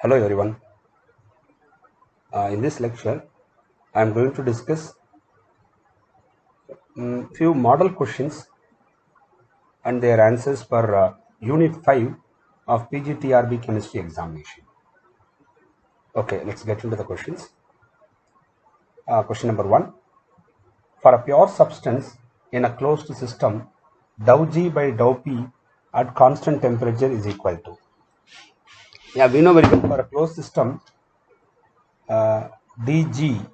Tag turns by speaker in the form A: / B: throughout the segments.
A: Hello everyone. In this lecture, I am going to discuss few model questions and their answers for Unit 5 of PGTRB Chemistry examination. Okay, let's get into the questions. Question number 1. For a pure substance in a closed system, dou G by dou P at constant temperature is equal to. Yeah, we know very well for a closed system, dg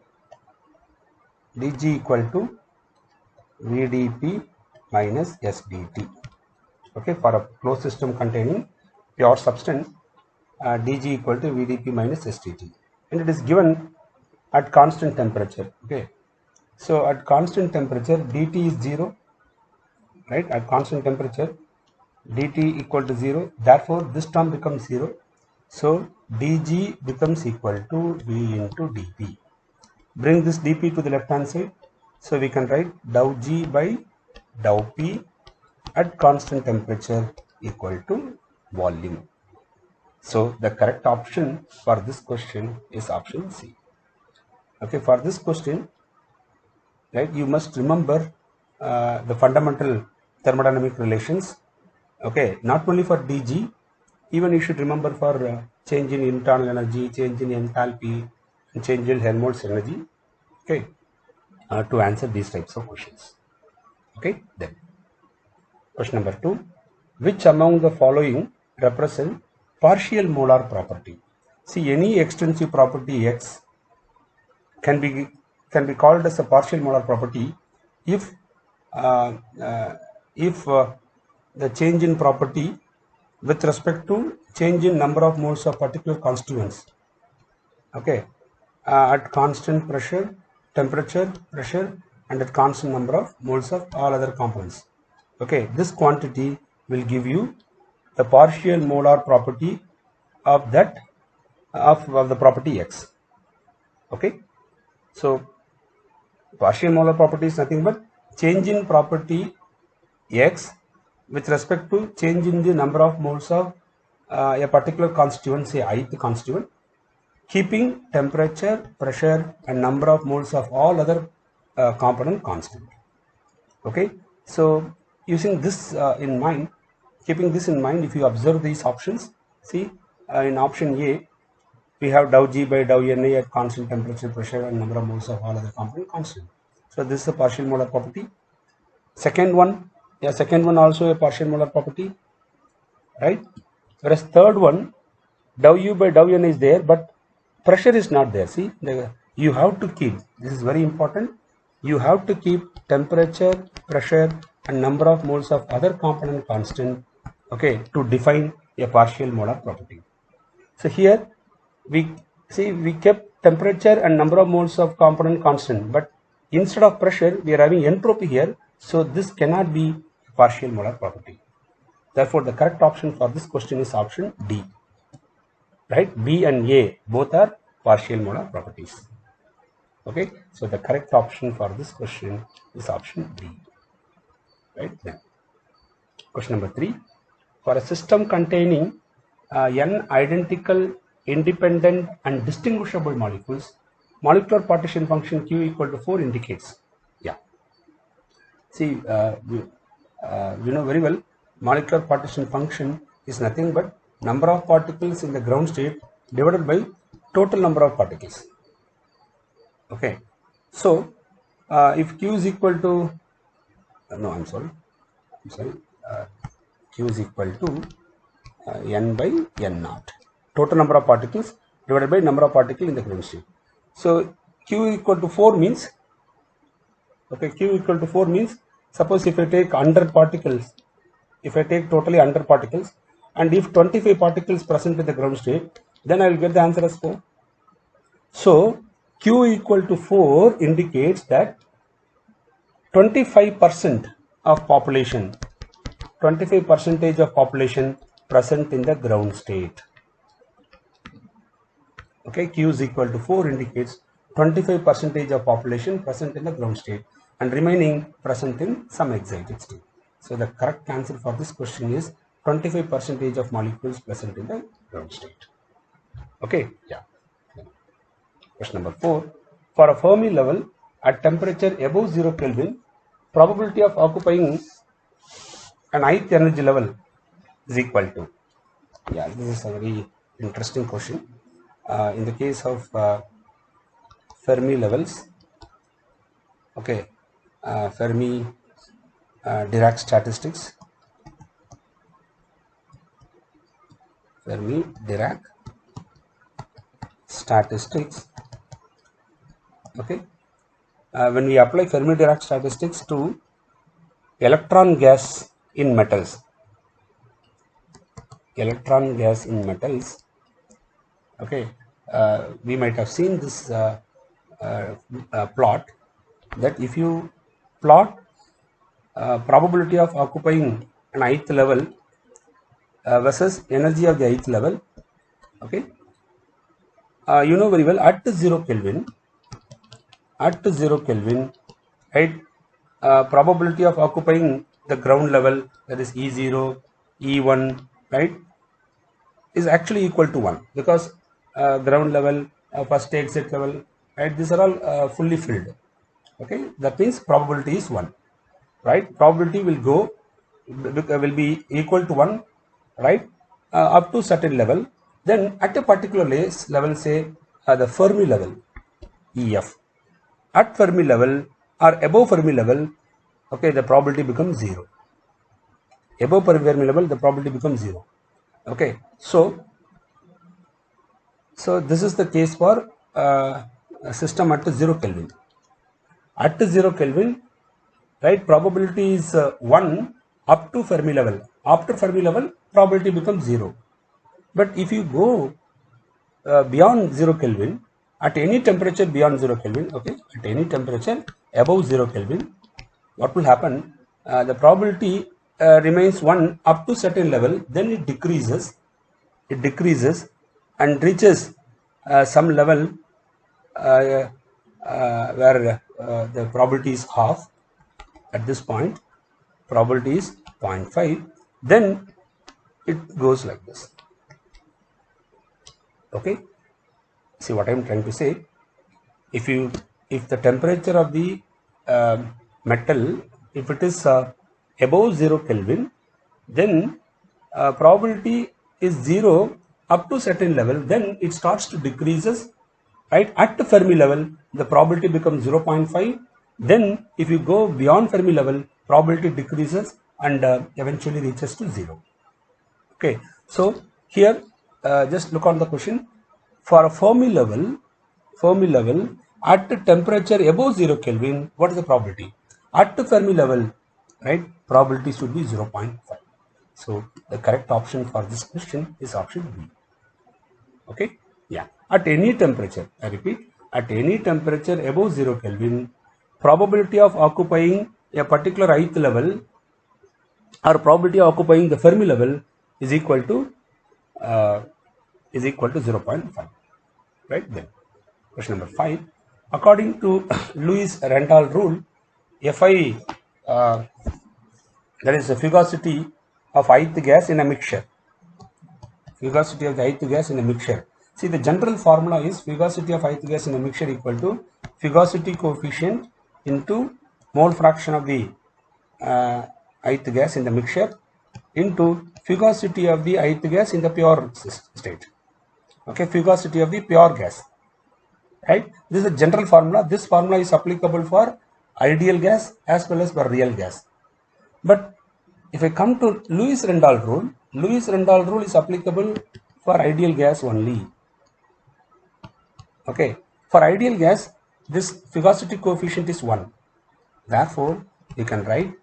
A: equal to VdP minus SdT. Okay, for a closed system containing pure substance, dg equal to VdP minus SdT, and it is given at constant temperature. Okay, so at constant temperature dt is 0, right? At constant temperature dt equal to 0, therefore this term becomes 0, so dg becomes equal to V into dP. Bring this dP to the left hand side, so we can write dou G by dou P at constant temperature equal to volume. So the correct option for this question is option C. Okay, for this question, right, you must remember the fundamental thermodynamic relations. Okay, not only for dg, even you should remember for change in internal energy, change in enthalpy, and change in Helmholtz energy. Okay, to answer these types of questions. Okay, then question number 2. Which among the following represent partial molar property? See, any extensive property X can be called as a partial molar property if the change in property with respect to change in number of moles of particular constituents, okay, at constant pressure, temperature, pressure, and at constant number of moles of all other components. Okay, this quantity will give you the partial molar property of that of the property X. Okay, so partial molar property is nothing but change in property X with respect to change in the number of moles of a particular constituent, say ith constituent, keeping temperature, pressure, and number of moles of all other component constant. Okay, so using this in mind, keeping this in mind, if you observe these options, see in option A, we have dou G by dou Na at constant temperature, pressure, and number of moles of all other component constant. So this is a partial molar property. Second one also a partial molar property, right? Whereas third one, dou U by dou N is there, but pressure is not there. See, you have to keep, this is very important, you have to keep temperature, pressure, and number of moles of other component constant, okay, to define a partial molar property. So here we kept temperature and number of moles of component constant, but instead of pressure we are having entropy here, so this cannot be partial molar property. Therefore the correct option for this question is option D, right? B and A both are partial molar properties. Okay, so the correct option for this question is option D, right? Then question number 3. For a system containing n identical, independent, and distinguishable molecules, molecular partition function Q equal to 4 indicates. Yeah. See, we know very well molecular partition function is nothing but number of particles in the ground state divided by total number of particles. Okay. So, if Q is equal to, Q is equal to n by n naught, total number of particles divided by number of particles in the ground state. So Q equal to 4 means, okay, Q equal to 4 means, suppose if I take 100 particles, if I take totally 100 particles, and if 25 particles present in the ground state, then I will get the answer as 4. So Q equal to 4 indicates that 25% of population, 25% of population present in the ground state. Okay, Q is equal to 4 indicates 25% of population present in the ground state and remaining present in some excited state. So the correct answer for this question is 25% of molecules present in the ground state. Okay, yeah. Question number 4. For a Fermi level at temperature above 0 Kelvin, probability of occupying an ith energy level is equal to. Yeah, this is a very interesting question. In the case of Fermi levels, okay, Fermi Dirac statistics, Fermi Dirac statistics, okay. When we apply Fermi Dirac statistics to electron gas in metals, okay, we might have seen this plot, that if you plot probability of occupying an ith level versus energy of the ith level, okay, you know very well at 0 Kelvin, right, probability of occupying the ground level, that is E0, E1, right, is actually equal to 1, because ground level, first exit level, right, these are all fully filled. Okay, that means probability is 1, right? Probability will be equal to 1, right, up to certain level. Then at a particular level, say the Fermi level, EF, at Fermi level or above Fermi level, okay, the probability becomes 0. Above Fermi level, the probability becomes 0. Okay, so this is the case for a system at 0 Kelvin. At 0 Kelvin, right, probability is 1 up to Fermi level. After Fermi level, probability becomes 0. But if you go beyond 0 Kelvin, at any temperature beyond 0 Kelvin, okay, at any temperature above 0 Kelvin, what will happen? The probability remains 1 up to certain level, then it decreases and reaches some level where the probability is half. At this point, probability is 0.5, then it goes like this. Okay, see what I am trying to say. If the temperature of the metal, if it is above 0 Kelvin, then probability is 0 up to certain level, then it starts to decreases, right? At the Fermi level, the probability becomes 0.5. Then if you go beyond Fermi level, probability decreases and eventually reaches to 0. Okay, so here just look on the question. For a Fermi level at the temperature above 0 Kelvin, what is the probability? At the Fermi level, right, probability should be 0.5. So the correct option for this question is option B. Okay, yeah. At any temperature, I repeat, at any temperature above 0 Kelvin, probability of occupying a particular ith level or probability of occupying the Fermi level is equal to 0.5. Right then. Question number 5. According to Lewis Rendall rule, Fi, that is the fugacity of ith gas in a mixture. Fugacity of the ith gas in a mixture. See, the general formula is fugacity of ith gas in a mixture equal to fugacity coefficient into mole fraction of the ith gas in the mixture into fugacity of the ith gas in the pure state. Okay, fugacity of the pure gas. Right? This is a general formula. This formula is applicable for ideal gas as well as for real gas. But if I come to Lewis Rendall rule is applicable for ideal gas only. Okay, for ideal gas, this fugacity coefficient is 1. Therefore, you can write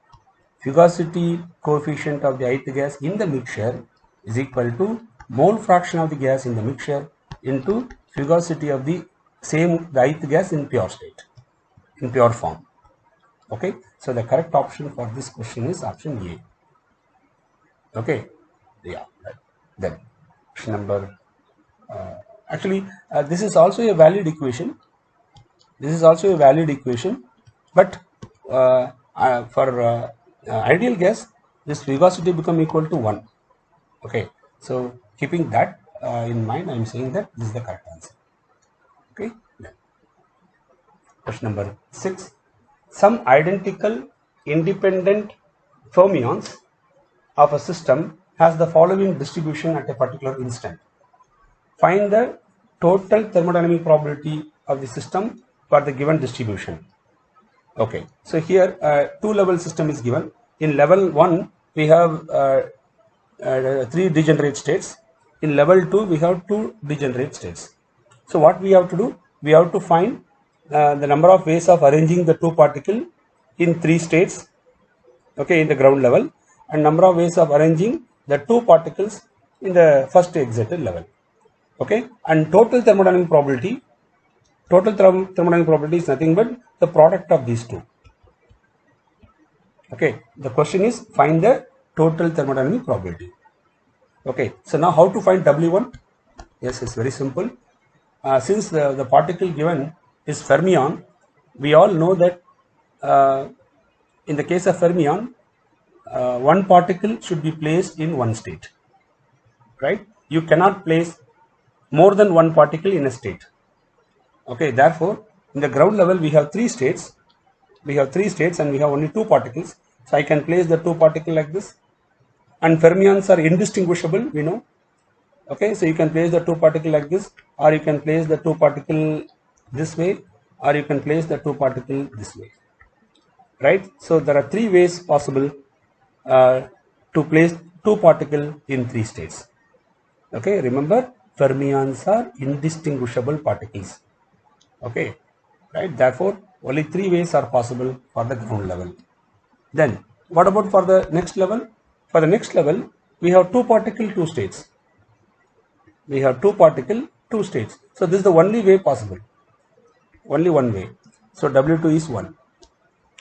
A: fugacity coefficient of the ith gas in the mixture is equal to mole fraction of the gas in the mixture into fugacity of the ith gas in pure state, in pure form. Okay, so the correct option for this question is option A. Okay, yeah, right. Then question number this is also a valid equation. But for ideal gas, this fugacity become equal to 1. Okay, so keeping that, in mind, I am saying that this is the correct answer. Okay. Question number 6. Some identical independent fermions of a system has the following distribution at a particular instant. Find the total thermodynamic probability of the system for the given distribution. Okay, so here two-level system is given. In level 1 we have 3 degenerate states. In level 2 we have 2 degenerate states. So what we have to do? We have to find the number of ways of arranging the two particles in 3 states, okay, in the ground level, and number of ways of arranging the two particles in the first excited level. Okay, and total thermodynamic probability is nothing but the product of these two. Okay, the question is find the total thermodynamic probability. Okay, so now how to find W1? Yes, it's very simple. Since the particle given is fermion, we all know that in the case of fermion, one particle should be placed in one state, right? You cannot place more than one particle in a state. Okay, therefore in the ground level we have 3 states. We have 3 states and we have only 2 particles. So I can place the 2 particles like this, and fermions are indistinguishable, we know. Okay, so you can place the 2 particles like this, or you can place the 2 particles this way, or you can place the 2 particles this way, right? So there are 3 ways possible to place 2 particles in 3 states. Okay, remember, fermions are indistinguishable particles. Okay, right? Therefore only 3 ways are possible for the ground level. Then what about for the next level? For the next level we have 2 particle 2 states. We have 2 particle 2 states. So this is the only way possible, only one way. So W2 is 1.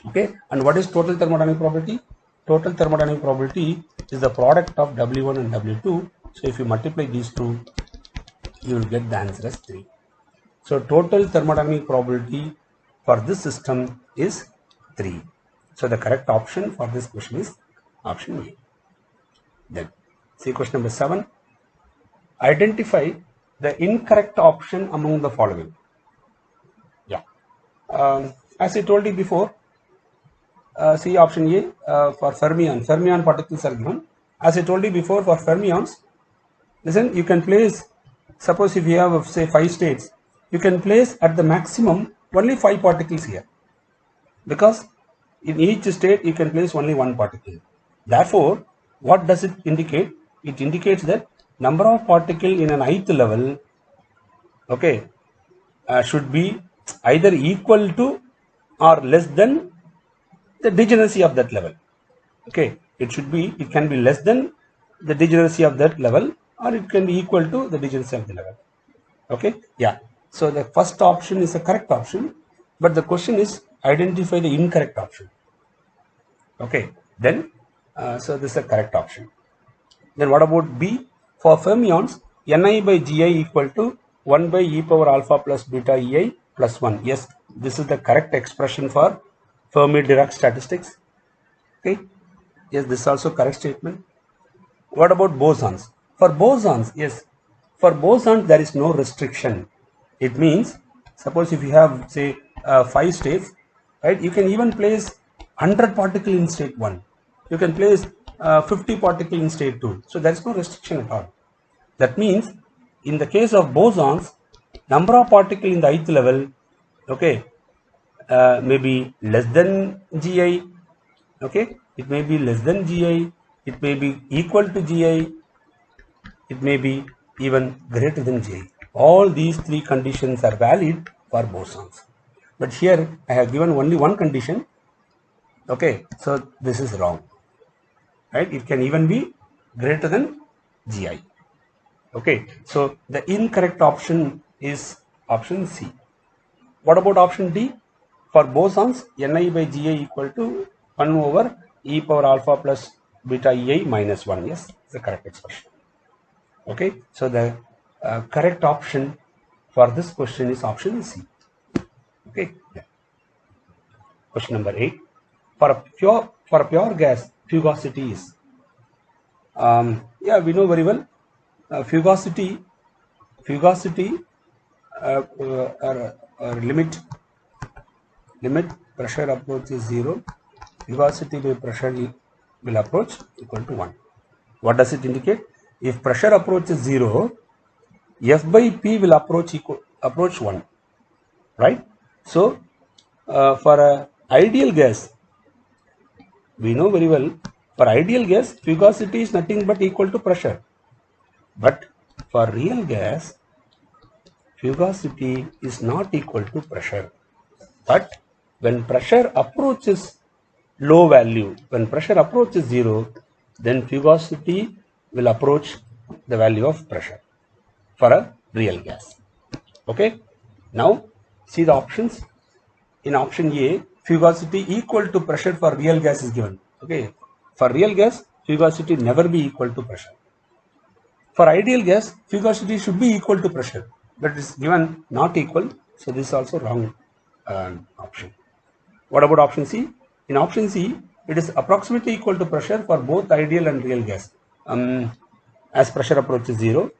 A: Okay, and what is total thermodynamic probability? Total thermodynamic probability is the product of W1 and W2. So if you multiply these two, you will get the answer as 3. So total thermodynamic probability for this system is 3. So the correct option for this question is option A. Then see question number 7. Identify the incorrect option among the following. Yeah, as I told you before, see option A for fermion particles are given. As I told you before, for fermions, listen, you can place, suppose if you have say 5 states, you can place at the maximum only 5 particles here, because in each state you can place only 1 particle. Therefore what does it indicate? It indicates that number of particles in an ith level, okay, should be either equal to or less than the degeneracy of that level. Okay, it can be less than the degeneracy of that level, or it can be equal to the degeneracy of the level. Okay, yeah. So the first option is a correct option, but the question is identify the incorrect option. Okay, then so this is a correct option. Then what about B? For fermions, Ni by Gi equal to 1 by e power alpha plus beta Ei plus 1. Yes, this is the correct expression for Fermi-Dirac statistics. Okay, yes, this is also correct statement. What about bosons? For bosons, yes, for bosons there is no restriction. It means, suppose if you have say 5 states, right, you can even place 100 particles in state 1. You can place 50 particles in state 2. So there is no restriction at all. That means in the case of bosons, number of particles in the ith level, okay, may be less than Gi. Okay, it may be less than Gi, it may be equal to Gi, it may be even greater than Gi. All these 3 conditions are valid for bosons. But here I have given only one condition. Okay, so this is wrong, right? It can even be greater than Gi. Okay, so the incorrect option is option C. What about option D? For bosons, Ni by Gi equal to 1 over e power alpha plus beta Ei minus 1. Yes, it's the correct expression. Okay, so the correct option for this question is option C. Okay, yeah. Question number 8. For a pure gas, fugacity is, yeah, we know very well, fugacity fugacity or limit pressure approach is 0, fugacity by pressure will approach equal to 1. What does it indicate? If pressure approach is 0, F by P will approach 1, right? So for a ideal gas, we know very well, for ideal gas, fugacity is nothing but equal to pressure. But for real gas, fugacity is not equal to pressure. But when pressure approaches low value, when pressure approaches 0, then fugacity will approach the value of pressure for a real gas. Okay. Now see the options. In option A, fugacity equal to pressure for real gas is given. Okay. For real gas, fugacity never be equal to pressure. For ideal gas, fugacity should be equal to pressure, but it is given not equal. So this is also wrong option. What about option C? In option C, it is approximately equal to pressure for both ideal and real gas. As pressure approaches 0,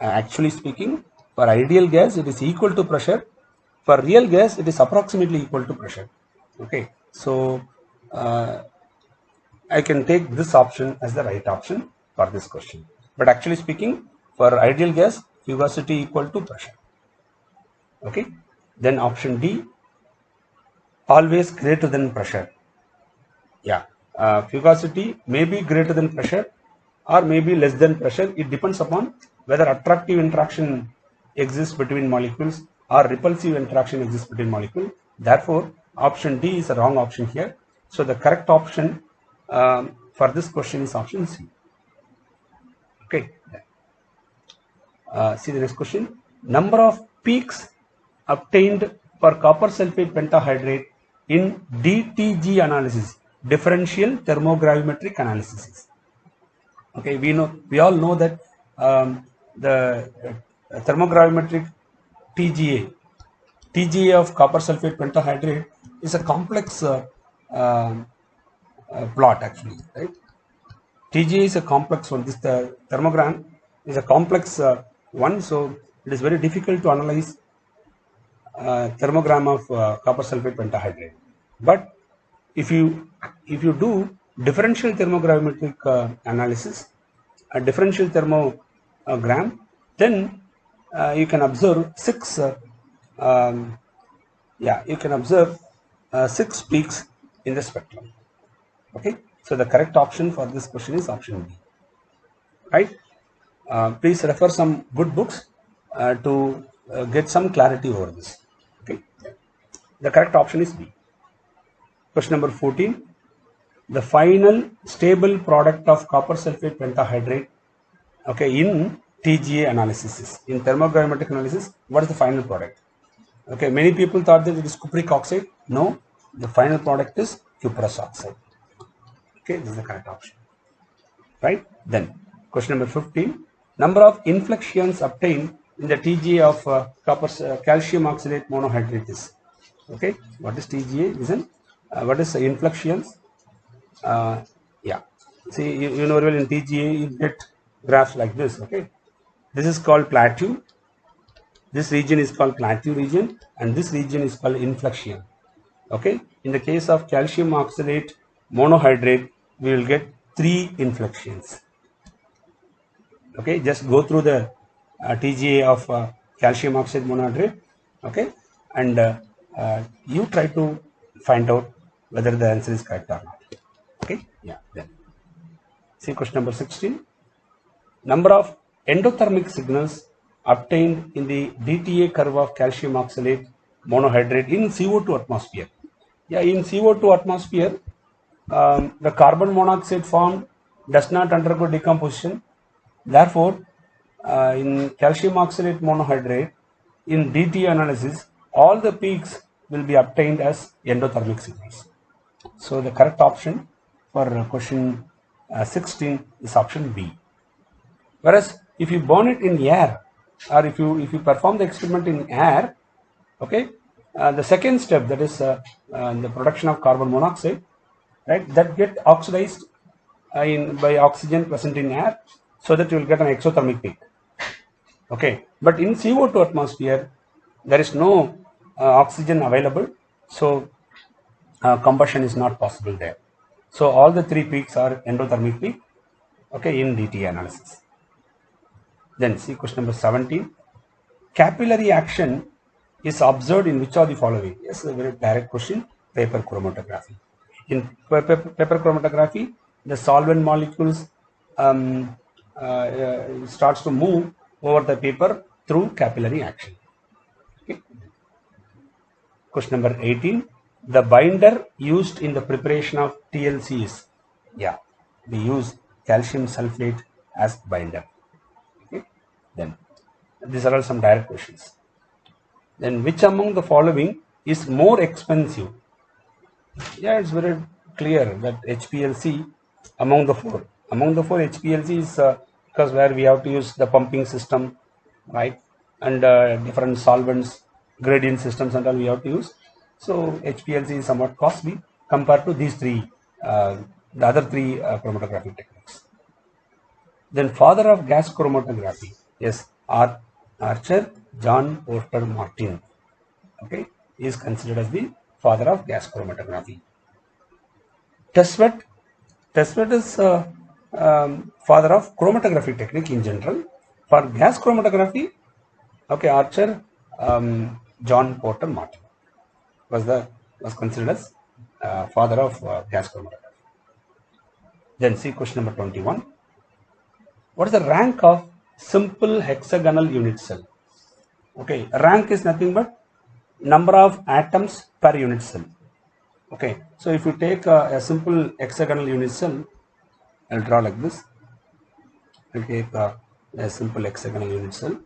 A: actually speaking, for ideal gas, it is equal to pressure. For real gas, it is approximately equal to pressure. Okay, so I can take this option as the right option for this question. But actually speaking, for ideal gas, fugacity equal to pressure. Okay, then option D, always greater than pressure. Yeah, fugacity may be greater than pressure or may be less than pressure. It depends upon whether attractive interaction exists between molecules or repulsive interaction exists between molecules. Therefore, option D is a wrong option here. So the correct option for this question is option C. Okay. See the next question. Number of peaks obtained for copper sulfate pentahydrate in DTG analysis, differential thermogravimetric analysis. Okay, we all know that the thermogravimetric TGA of copper sulfate pentahydrate is a complex plot actually, right? TGA is a complex one. This thermogram is a complex one, so it is very difficult to analyze thermogram of copper sulfate pentahydrate. But if you do differential thermogravimetric analysis, a differential thermogram, then you can observe six. You can observe 6 peaks in the spectrum. Okay, so the correct option for this question is option B. Right? Please refer some good books to get some clarity over this. Okay, the correct option is B. Question number 14. The final stable product of copper sulfate pentahydrate, okay, in TGA analysis, in thermogravimetric analysis, what is the final product? Okay, many people thought that it is cupric oxide. No, the final product is cuprous oxide. Okay, this is the correct option. Right? Then, question number 15. Number of inflections obtained in the TGA of calcium oxalate monohydrate is. Okay, what is TGA? Listen, what is inflections? Yeah, see, you know very well in TGA you get graphs like this. Okay, this is called plateau. This region is called plateau region, and this region is called inflection. Okay, in the case of calcium oxalate monohydrate, we will get 3 inflections. Okay, just go through the TGA of calcium oxide monohydrate. Okay, and you try to find out whether the answer is correct or not. Okay, yeah. Then see question number 16. Number of endothermic signals obtained in the DTA curve of calcium oxalate monohydrate in CO2 atmosphere. Yeah, in CO2 atmosphere, the carbon monoxide formed does not undergo decomposition. Therefore, in calcium oxalate monohydrate, in DTA analysis, all the peaks will be obtained as endothermic signals. So the correct option for question 16 is option B. Whereas if you burn it in air, or if you perform the experiment in air, okay, the second step, that is the production of carbon monoxide, right, that get oxidized by oxygen present in air, so that you will get an exothermic peak. Okay, but in CO2 atmosphere, there is no oxygen available, so combustion is not possible there. So all the three peaks are endothermic peak, okay, in DTA analysis. Then see question number 17. Capillary action is observed in which of the following? Yes, a very direct question. Paper chromatography. In paper chromatography, the solvent molecules starts to move over the paper through capillary action. Okay. Question number 18. The binder used in the preparation of TLC is, yeah, we use calcium sulfate as binder. Okay. Then these are all some direct questions. Then which among the following is more expensive? Yeah, it's very clear that HPLC among the four HPLC is because where we have to use the pumping system, right, and different solvents, gradient systems and all we have to use. So HPLC is somewhat costly compared to these three, the other three chromatography techniques. Then father of gas chromatography, yes, Archer John Porter Martin, okay, is considered as the father of gas chromatography. Tesvet is father of chromatography technique in general. For gas chromatography, okay, Archer John Porter Martin was considered as father of gas chromatography. Then see question number 21. What is the rank of simple hexagonal unit cell? Okay, rank is nothing but number of atoms per unit cell. Okay, so if you take a simple hexagonal unit cell, I'll draw like this. I'll take a simple hexagonal unit cell.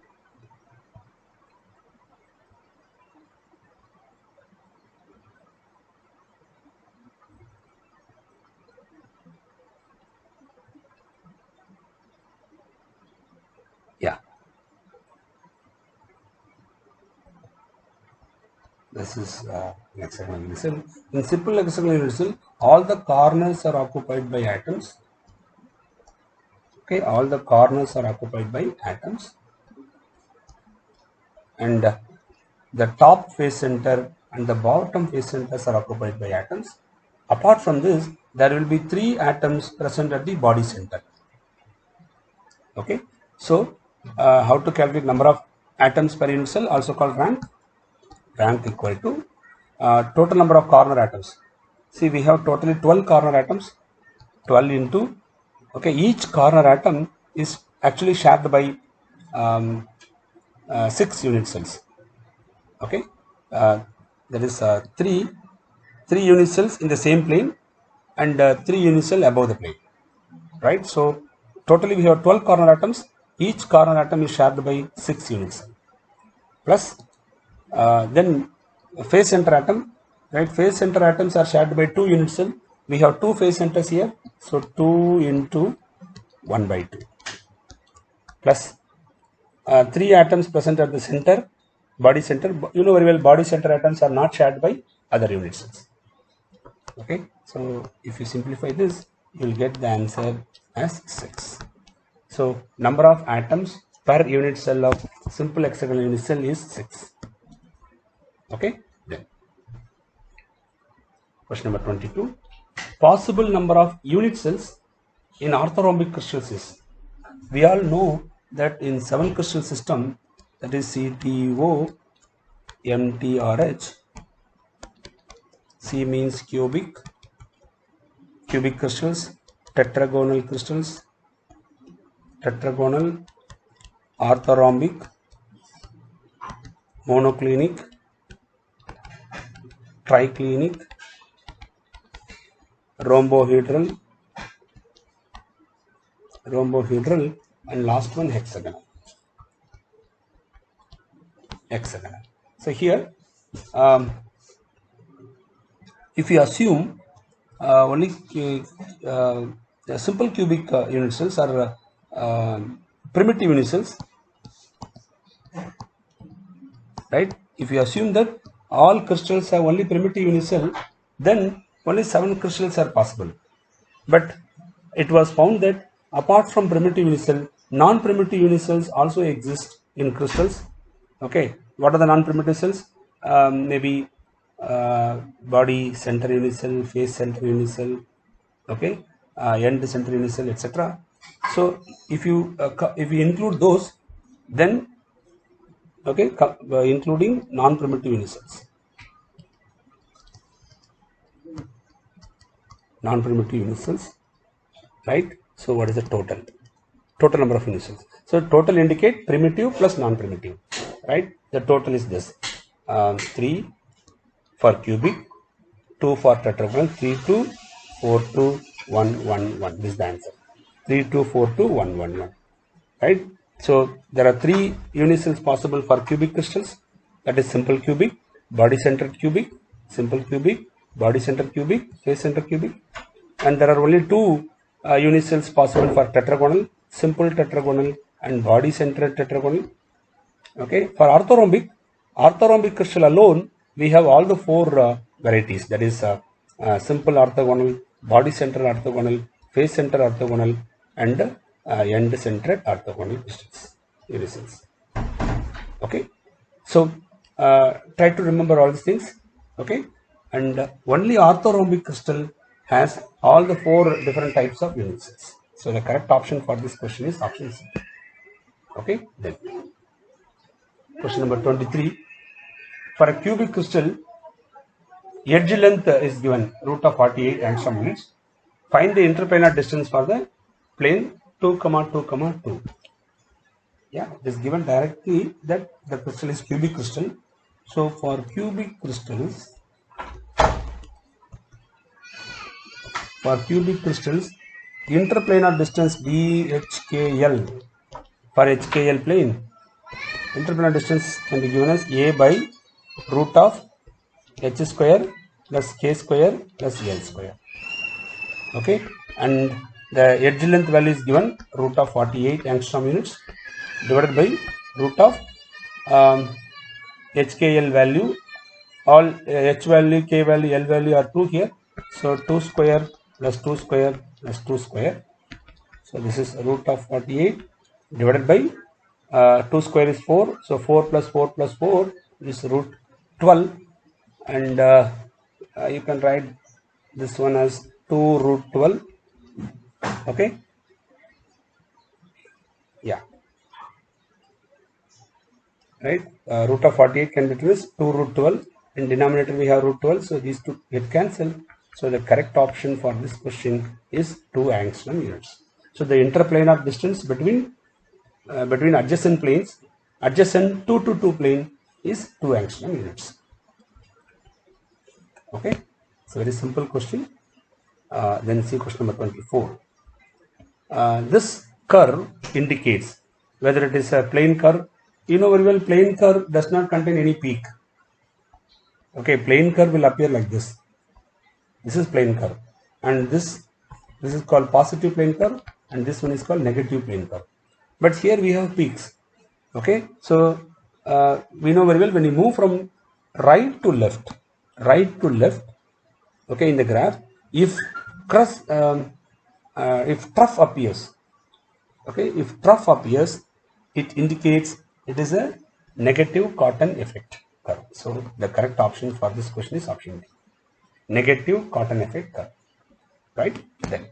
A: Yeah, this is hexagonal unit cell. In simple hexagonal unit cell, all the corners are occupied by atoms. Okay, all the corners are occupied by atoms, and the top face center and the bottom face centers are occupied by atoms. Apart from this, there will be 3 atoms present at the body center. Okay, so how to calculate number of atoms per unit cell, also called rank? Rank equal to total number of corner atoms. See, we have totally 12 corner atoms. 12 into, okay, each corner atom is actually shared by 6 unit cells. Okay, there is 3 unit cells in the same plane and 3 unit cell above the plane, right? So totally we have 12 corner atoms. Each corner atom is shared by 6 unit cells. Plus then face center atom, right? Face center atoms are shared by 2 unit cell. We have 2 face centers here, so 2 into 1 by 2 plus 3 atoms present at the center, body center. You know very well body center atoms are not shared by other unit cells. Okay, so if you simplify this, you will get the answer as 6. So number of atoms per unit cell of simple hexagonal unit cell is 6. Okay, then question number 22. Possible number of unit cells in orthorhombic crystals is, we all know that in 7 crystal system, that is CTO, MTRH, C means cubic crystals, tetragonal crystals, tetragonal, orthorhombic, monoclinic, triclinic, rhombohedral, and last one hexagonal. So here, if you assume only simple cubic unit cells are primitive unit cells, right? If you assume that all crystals have only primitive unit cell, then only 7 crystals are possible. But it was found that apart from primitive unit cell, non-primitive unit cells also exist in crystals. Okay, what are the non-primitive cells? Maybe body center unit cell, face center unit cell, okay, end center unit cell, etc. So if you include those, then okay, including non-primitive unit cells, right? So what is the total number of unit cells? So total indicate primitive plus non-primitive, right? The total is this: 3 for cubic, 2 for tetragonal, 3, 2, 4, 2, 1, 1, 1. This is the answer. 3, 2, 4, 2, 1, 1, 1. Right? So there are 3 unit cells possible for cubic crystals. That is simple cubic, body centered cubic, simple cubic, body centered cubic, face centered cubic. And there are only 2 unit cells possible for tetragonal, simple tetragonal and body centered tetragonal. Okay, for orthorhombic crystal alone, we have all the 4 varieties. That is simple orthogonal, body centered orthogonal, face centered orthogonal, and end centered orthogonal crystals. Okay, so try to remember all these things. Okay, and only orthorhombic crystal has all the 4 different types of unit cells. So the correct option for this question is option C. Okay, then question number 23. For a cubic crystal, edge length is given root of 48 angstrom units. Find the interplanar distance for the plane 2, 2, 2. Yeah, it is given directly that the crystal is cubic crystal. So for cubic crystals, interplanar distance DHKL for HKL plane, interplanar distance can be given as A by root of H square plus K square plus L square. Okay, and the edge length value is given root of 48 angstrom units divided by root of HKL value. All H value, K value, L value are 2 here. So 2 square plus 2 square plus 2 square. So this is root of 48 divided by 2 square is 4. So 4 plus 4 plus 4 is root 12. And you can write this one as 2 root 12. Okay. Yeah. Right. Root of 48 can be written as 2 root 12. In denominator we have root 12. So these two get cancelled. So the correct option for this question is 2 angstrom units. So the interplanar distance between adjacent planes, adjacent 2 to 2 plane is 2 angstrom units. Okay. It's a very simple question. Then see question number 24. This curve indicates whether it is a plane curve. You know very well, plane curve does not contain any peak. Okay, plane curve will appear like this. This is plane curve, and this is called positive plane curve, and this one is called negative plane curve. But here we have peaks. Okay, so we know very well when you move from right to left, okay, in the graph, if trough appears, okay, if trough appears, it indicates it is a negative Cartan effect curve. So the correct option for this question is option D, negative Cartan effect curve, right? Then